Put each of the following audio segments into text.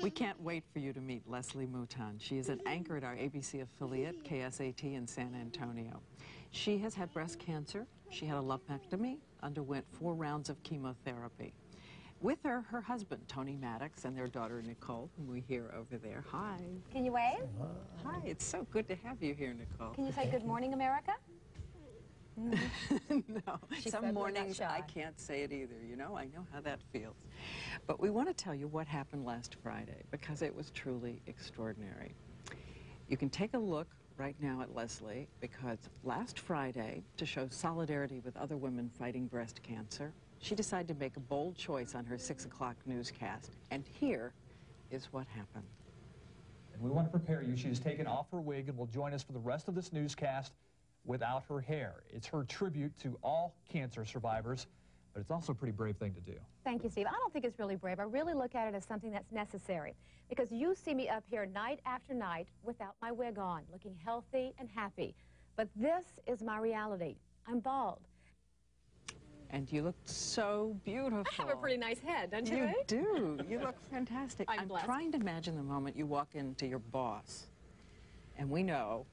We can't wait for you to meet Leslie Mouton. She is an anchor at our ABC affiliate, KSAT in San Antonio. She has had breast cancer. She had a lumpectomy, underwent 4 rounds of chemotherapy. With her, her husband, Tony Maddox, and their daughter, Nicole, whom we hear over there. Hi. Can you wave? Hi, it's so good to have you here, Nicole. Can you say good morning, America? No, some mornings I can't say it either, you know, I know how that feels. But we want to tell you what happened last Friday, because it was truly extraordinary. You can take a look right now at Leslie, because last Friday, to show solidarity with other women fighting breast cancer, she decided to make a bold choice on her 6 o'clock newscast, and here is what happened. And we want to prepare you. She has taken off her wig and will join us for the rest of this newscast without her hair. It's her tribute to all cancer survivors, but it's also a pretty brave thing to do. Thank you, Steve. I don't think it's really brave. I really look at it as something that's necessary, because you see me up here night after night without my wig on, looking healthy and happy. But this is my reality. I'm bald. And you look so beautiful. I have a pretty nice head, don't you? You do. You look fantastic. I'm blessed. trying to imagine the moment you walk into your boss, and we know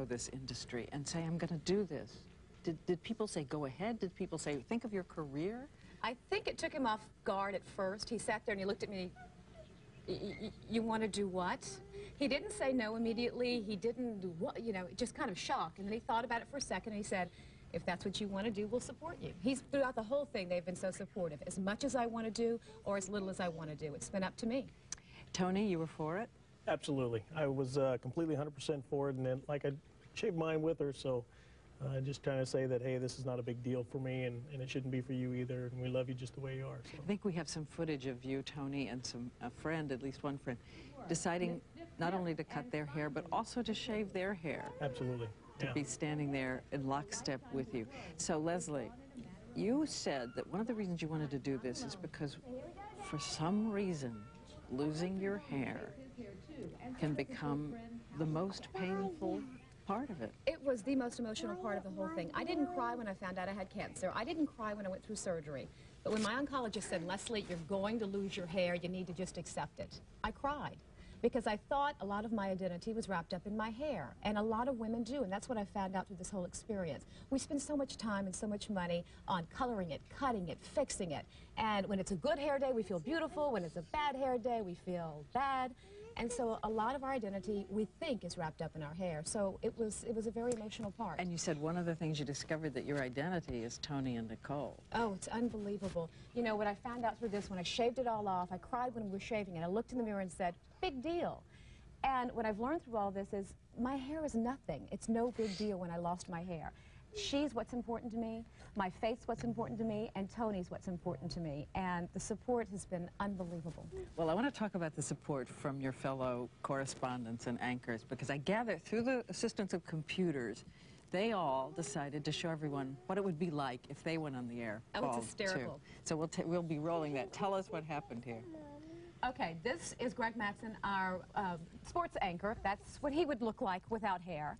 this industry, and say, I'm going to do this. Did people say, go ahead? Did people say, think of your career? I think it took him off guard at first. He sat there and he looked at me. You want to do what? He didn't say no immediately. He didn't do what, you know, just kind of shocked. And then he thought about it for a second and he said, if that's what you want to do, we'll support you. He's throughout the whole thing, they've been so supportive. As much as I want to do or as little as I want to do. It's been up to me. Tony, you were for it? Absolutely. I was completely 100% for it, and then, like, I shaved mine with her, so just trying to say that, hey, this is not a big deal for me, and it shouldn't be for you either, and we love you just the way you are. So. I think we have some footage of you, Tony, and a friend, at least one friend, deciding not only to cut their hair, but also to shave their hair. Absolutely. To be standing there in lockstep with you. So, Leslie, you said that one of the reasons you wanted to do this is because, for some reason, losing your hair can become the most painful part of it. It was the most emotional part of the whole thing. I didn't cry when I found out I had cancer. I didn't cry when I went through surgery. But when my oncologist said, Leslie, you're going to lose your hair, you need to just accept it, I cried. Because I thought a lot of my identity was wrapped up in my hair, and a lot of women do, and that's what I found out through this whole experience. We spend so much time and so much money on coloring it, cutting it, fixing it, and when it's a good hair day, we feel beautiful. When it's a bad hair day, we feel bad, and so a lot of our identity, we think, is wrapped up in our hair, so it was a very emotional part. And you said one of the things you discovered that your identity is Tony and Nicole. Oh, it's unbelievable. You know, when I found out through this, when I shaved it all off, I cried when we were shaving it. I looked in the mirror and said, big deal. And what I've learned through all this is my hair is nothing. It's no big deal when I lost my hair. She's what's important to me, my faith's what's important to me, and Tony's what's important to me. And the support has been unbelievable. Well, I want to talk about the support from your fellow correspondents and anchors, because I gather through the assistance of computers, they all decided to show everyone what it would be like if they went on the air. Oh, it's hysterical. Too. So we'll be rolling that. Tell us what happened here. Okay, this is Greg Mattson, our sports anchor. That's what he would look like without hair.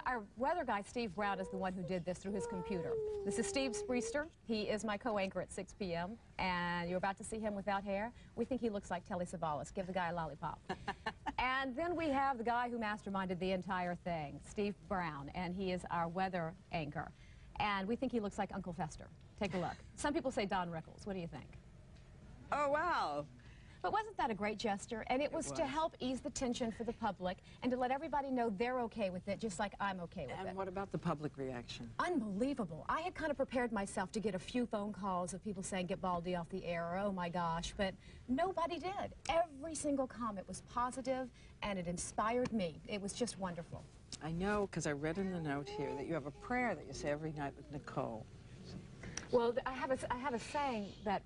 Our weather guy, Steve Brown, is the one who did this through his computer. This is Steve Spriester. He is my co-anchor at 6 p.m., and you're about to see him without hair. We think he looks like Telly Savalas. Give the guy a lollipop. And then we have the guy who masterminded the entire thing, Steve Brown, and he is our weather anchor. And we think he looks like Uncle Fester. Take a look. Some people say Don Rickles. What do you think? Oh, wow. But wasn't that a great gesture? And it was to help ease the tension for the public and to let everybody know they're okay with it, just like I'm okay with it. And what about the public reaction? Unbelievable. I had kind of prepared myself to get a few phone calls of people saying, get Baldy off the air, or oh my gosh, but nobody did. Every single comment was positive, and it inspired me. It was just wonderful. I know, because I read in the note here that you have a prayer that you say every night with Nicole. Well, I have a saying that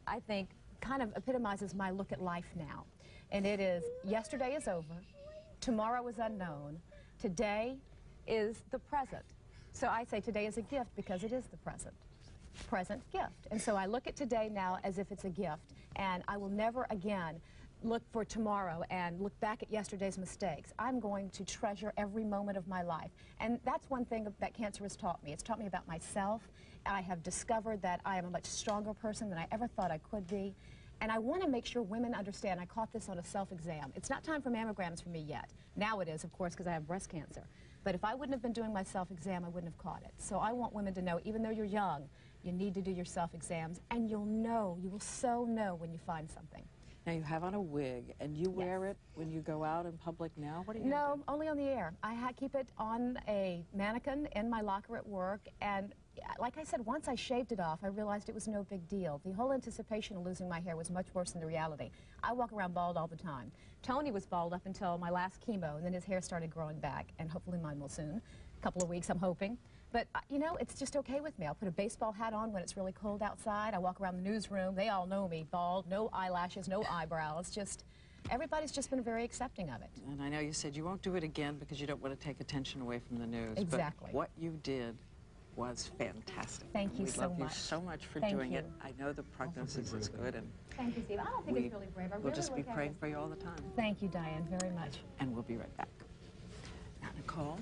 I think, kind of epitomizes my look at life now. And it is, yesterday is over, tomorrow is unknown, today is the present. So I say today is a gift because it is the present. Present gift. And so I look at today now as if it's a gift, and I will never again look for tomorrow and look back at yesterday's mistakes. I'm going to treasure every moment of my life. And that's one thing that cancer has taught me. It's taught me about myself. I have discovered that I am a much stronger person than I ever thought I could be. And I want to make sure women understand. I caught this on a self-exam. It's not time for mammograms for me yet. Now it is, of course, because I have breast cancer. But if I wouldn't have been doing my self-exam, I wouldn't have caught it. So I want women to know, even though you're young, you need to do your self-exams, and you'll know, you will so know when you find something. Now you have on a wig, and you wear it when you go out in public now? What do you No, do? only on the air. I keep it on a mannequin in my locker at work, and like I said, once I shaved it off, I realized it was no big deal. The whole anticipation of losing my hair was much worse than the reality. I walk around bald all the time. Tony was bald up until my last chemo, and then his hair started growing back, and hopefully mine will soon. A couple of weeks, I'm hoping. But, you know, it's just okay with me. I'll put a baseball hat on when it's really cold outside. I walk around the newsroom. They all know me, bald, no eyelashes, no eyebrows. Just, everybody's just been very accepting of it. And I know you said you won't do it again because you don't want to take attention away from the news. Exactly. But what you did was fantastic. Thank you so much. We love you so much for Thank doing you. it. I know the prognosis is good, and Thank you, Steve. I don't think it's really brave. we'll just be praying for you all the time. Thank you, Diane, very much. And we'll be right back. Now, Nicole,